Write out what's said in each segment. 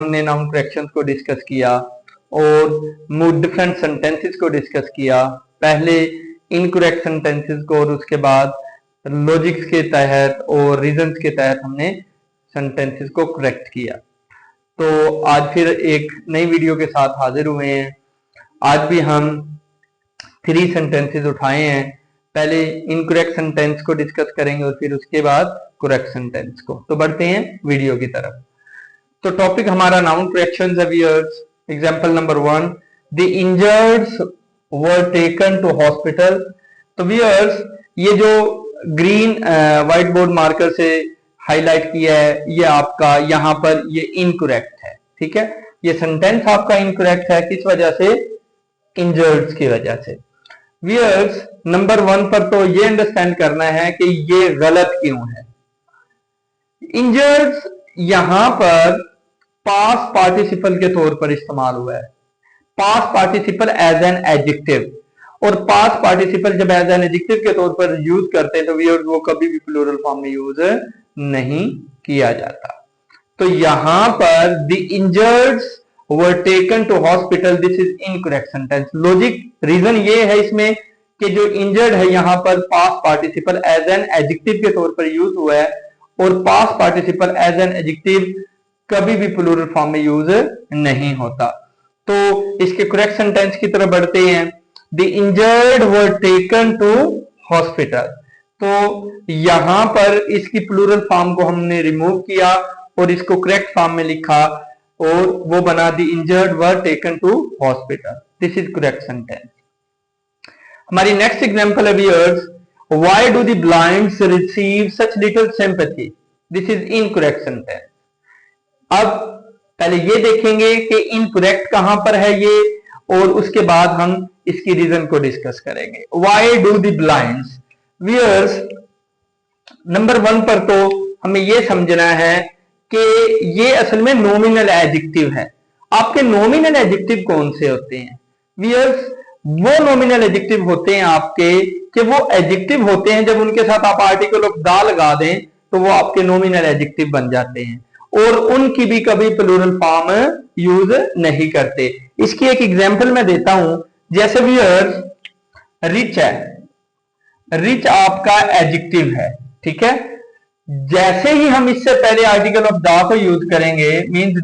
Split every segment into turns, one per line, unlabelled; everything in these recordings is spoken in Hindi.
हमने नाउन करेक्शंस को डिस्कस किया और डिफरेंट सेंटेंसेस को डिस्कस किया। पहले इनकरेक्ट सेंटेंसेस को और उसके बाद लॉजिक्स के तहत और रीजंस के तहत हमने सेंटेंसेस को करेक्ट किया। तो आज फिर एक नई वीडियो के साथ हाजिर हुए हैं। आज भी हम 3 सेंटेंसेस उठाए हैं। पहले इनकरेक्ट सेंटेंस को डिस्कस करेंगे और फिर उसके बाद करेक्ट सेंटेंस को। तो बढ़ते हैं वीडियो की तरफ। तो टॉपिक हमारा नाउन करेक्शंस है viewers. Example number 1, the injureds were taken to hospital. तो व्यूअर्स ये जो ग्रीन व्हाइट बोर्ड मार्कर से हाईलाइट किया है ये आपका यहाँ पर ये इनकरेक्ट है। ठीक है, ये सेंटेंस आपका इनकरेक्ट है। किस वजह से? इंजर्ड्स की वजह से। व्यूअर्स नंबर 1 पर तो ये अंडरस्टैंड करना है कि ये गलत क्यों है। इंजर्ड्स यहां पर पास्ट पार्टिसिपल के तौर पर इस्तेमाल हुआ है। Past participle as an adjective, और पास्ट पार्टिसिपल जब एज एन एडजेक्टिव के तौर पर यूज करते हैं तो व्यूअर्स वो कभी भी प्लूरल फॉर्म में यूज नहीं किया जाता। तो यहां पर the injureds were taken to hospital, this is incorrect sentence. Logic reason ये है इसमें कि जो इंजर्ड है यहां पर past participle as an adjective के तौर पर यूज हुआ है, और past participle as an adjective कभी भी प्लूरल फॉर्म में यूज नहीं होता। तो इसके करेक्ट सेंटेंस की तरफ बढ़ते हैं। The injured were taken to hospital. तो यहां पर इसकी प्लूरल फॉर्म को हमने रिमूव किया और इसको करेक्ट फॉर्म में लिखा और वो बना the injured were taken to hospital. This is correct sentence. हमारी नेक्स्ट एग्जांपल है viewers, why do the blinds receive such little sympathy. This is incorrect sentence. अब पहले ये देखेंगे कि इनकरेक्ट कहां पर है ये, और उसके बाद हम इसकी रीजन को डिस्कस करेंगे। Why do the blinds. Viewers number 1 पर तो हमें यह समझना है कि ये असल में नॉमिनल एडजेक्टिव है। आपके नॉमिनल एडजेक्टिव कौन से होते हैं? व्यूअर्स वो नॉमिनल एडजेक्टिव होते हैं आपके कि वो एडजेक्टिव होते हैं जब उनके साथ आप आर्टिकल ऑफ द लगा दें तो वो आपके नॉमिनल एडजेक्टिव बन जाते हैं, और उनकी भी कभी प्लूरल फॉर्म यूज नहीं करते। इसकी एक एग्जांपल मैं देता हूं। जैसे व्यूअर्स रिच है, रिच आपका एडजेक्टिव है। ठीक है, जैसे ही हम इससे पहले आर्टिकल ऑफ द को यूज करेंगे, मींस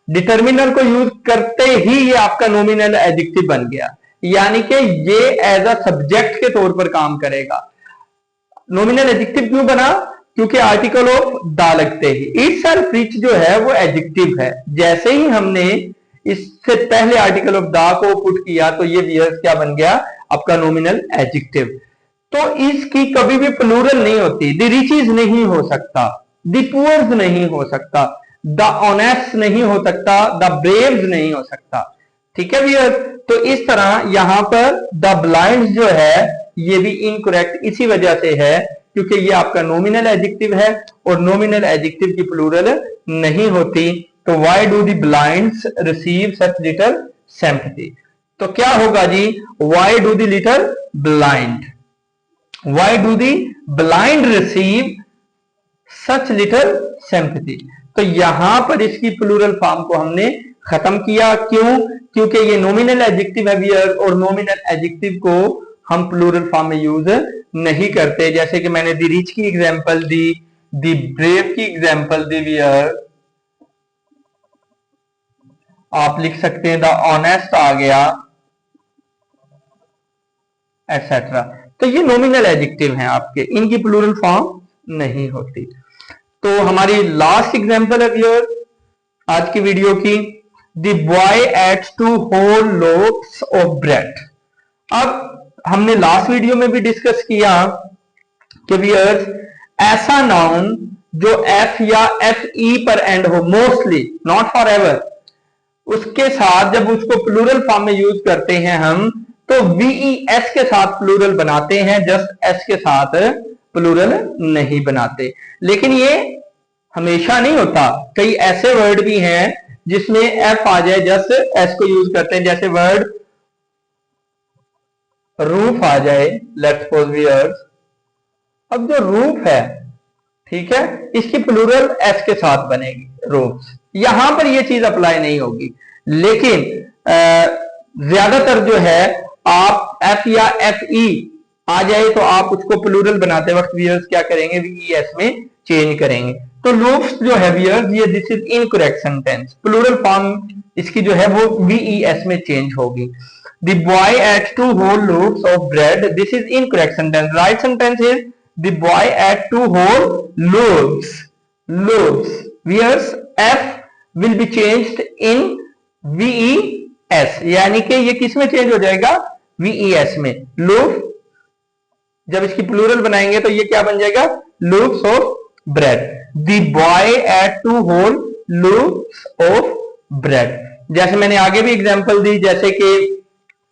डिटर्मिनर को यूज करते ही ये आपका नॉमिनल एडजेक्टिव बन गया, यानी कि ये एज अ सब्जेक्ट के तौर पर काम करेगा। नॉमिनल एडजेक्टिव क्यों बना? क्योंकि आर्टिकल ऑफ द लगते ही। इटसेल्फ रिच जो है वो एडजेक्टिव है। जैसे ही हमने इससे पहले आर्टिकल ऑफ द को पुट किया तो ये व्यूअर्स क्या बन गया? आपका नॉमिनल एडजेक्टिव। तो इसकी कभी भी प्लूरल नहीं होती। द रिचीज नहीं हो सकता, द पुअर्स नहीं हो सकता, द ऑनेस्ट नहीं हो सकता, द ब्रेव्स नहीं हो सकता। ठीक है व्यूअर्स, तो इस तरह यहां पर द ब्लाइंड जो है ये भी इनकरेक्ट इसी वजह से है क्योंकि ये आपका नॉमिनल एडजेक्टिव है और नॉमिनल एडजेक्टिव की प्लूरल नहीं होती। तो why do the blinds receive such little sympathy. तो क्या होगा जी? Why do the little blind, why do the blind receive such little sympathy. तो यहां पर इसकी प्लूरल फॉर्म को हमने खत्म किया। क्यों? क्योंकि ये नॉमिनल एडजेक्टिव है व्यूअर्स, और नॉमिनल एडजेक्टिव को हम प्लूरल फॉर्म में यूज नहीं करते। जैसे कि मैंने दी रिच की एग्जांपल दी, दी ब्रेव की एग्जांपल दी व्यूअर्स, आप लिख सकते हैं द ऑनेस्ट आ गया, एटसेट्रा। तो ये नॉमिनल एडजेक्टिव हैं आपके, इनकी प्लूरल फॉर्म नहीं होती। तो हमारी लास्ट एग्जांपल है व्यूअर्स आज की वीडियो की, the boy eats 2 whole loaves of bread. अब हमने लास्ट वीडियो में भी डिस्कस किया कि व्यूअर्स ऐसा नाउन जो एफ या एफ ई पर एंड हो, मोस्टली नॉट फॉर एवर, उसके साथ जब उसको प्लूरल फॉर्म में यूज करते हैं हम तो वीईएस के साथ प्लूरल बनाते हैं, जस्ट एस के साथ प्लूरल नहीं बनाते। लेकिन ये हमेशा नहीं होता, कई ऐसे वर्ड भी हैं जिसमें एफ आ जाए, जस्ट एस को यूज करते हैं। जैसे वर्ड रूफ आ जाए, लेट्स सपोज व्यूअर्स, अब जो रूफ है, ठीक है, इसकी प्लूरल एस के साथ बनेगी, रूफ्स। यहां पर ये चीज अप्लाई नहीं होगी। लेकिन ज्यादातर जो है आप एफ या एफ ई आ जाए तो आप उसको प्लूरल बनाते वक्त व्यूअर्स क्या करेंगे, वीईएस में चेंज करेंगे। तो लूप्स जो है व्यूअर्स, ये this is incorrect sentence, plural form इसकी जो है वो वीईएस में चेंज होगी। The boy ate 2 whole loaves of bread. This is incorrect sentence. Right sentence is the boy ate 2 whole loaves. Loaves. Whereas F will be changed in VES. यानी कि ये किस में चेंज हो जाएगा, VES में। loaf जब इसकी प्लूरल बनाएंगे तो ये क्या बन जाएगा, loaves of bread. The boy ate 2 whole loaves of bread. जैसे मैंने आगे भी एग्जांपल दी, जैसे कि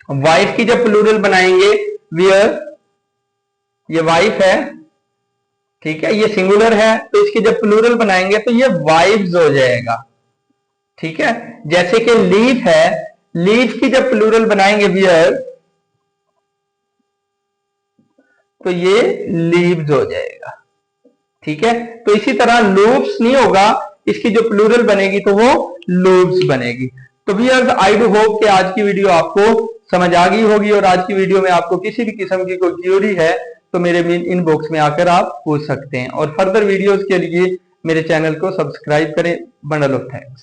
वाइफ की जब प्लूरल बनाएंगे वियर, ये वाइफ है, ठीक है, ये सिंगुलर है, तो इसकी जब प्लूरल बनाएंगे तो ये वाइव्स हो जाएगा, ठीक है। जैसे कि लीफ है, लीफ की जब प्लूरल बनाएंगे वियर तो ये लीव्स हो जाएगा, ठीक है। तो इसी तरह लूप्स नहीं होगा, इसकी जो प्लूरल बनेगी तो वो लूप्स बनेगी। तो व्यूअर्स आई डू होप कि आज की वीडियो आपको समझ आ गई होगी, और आज की वीडियो में आपको किसी भी किस्म की कोई क्यूरी है तो मेरे इनबॉक्स में आकर आप पूछ सकते हैं, और फर्दर वीडियोस के लिए मेरे चैनल को सब्सक्राइब करें। Bundle of thanks.